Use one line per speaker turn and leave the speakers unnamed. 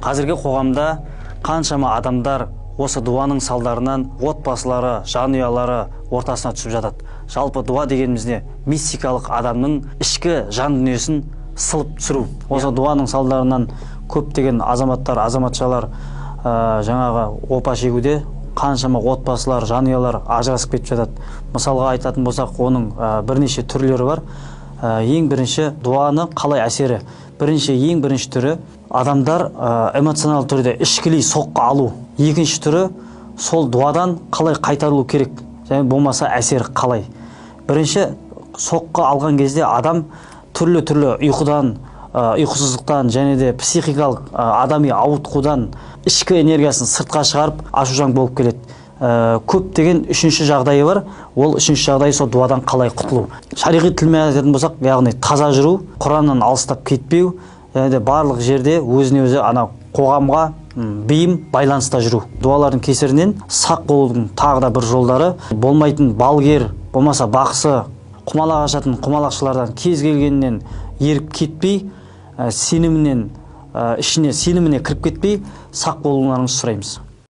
Қазіргі қоғамда қаншама адамдар осы дуаның салдарынан отбасылары, жанұялары ортасына түсіп жатады. Жалпы дуа дегеніміз не? Мистикалық адамның ішкі жан дүниесін сылып түсіру. Осы дуаның салдарынан көптеген азаматтар, азаматшалар жаңағы опа шегуде, қаншама отбасылар, жанұялар ажырасып кетіп жатады. Мысалға айтатын болсақ, оның бірнеше түрлері бар. Ең бірінші дуаны қалай әсері? Ең бірінші түрі адамдар эмоционал түрде ішкілей соққы алу. Екінші түрі сол дуадан қалай қайтарылу керек, және болмаса әсері қалай. Бірінші соққы алған кезде адам түрлі ұйқыдан, ұйқысыздықтан және де психикалық адами ауытқудан ішкі энергиясын сыртқа шығарып ашушаң болып келеді. Көптеген үшінші жағдайы бар. Ол үшінші жағдайы сол дуадан қалай құтылу. Шариғи тілмен айтатын болсақ, яғни таза жүру, Құраннан алыстап кетпеу, және де барлық жерде өзіне өзі қоғамға бейім байланыста жүру. Дуалардың кесірінен сақ болудың тағы да бір жолдары: болмайтын балгер, болмаса бақсы, құмалақ ашатын құмалақшылардан кез келгеннен еріп кетпей, сеніміне кіріп кетпей, сақ болуларыңызды сұраймыз.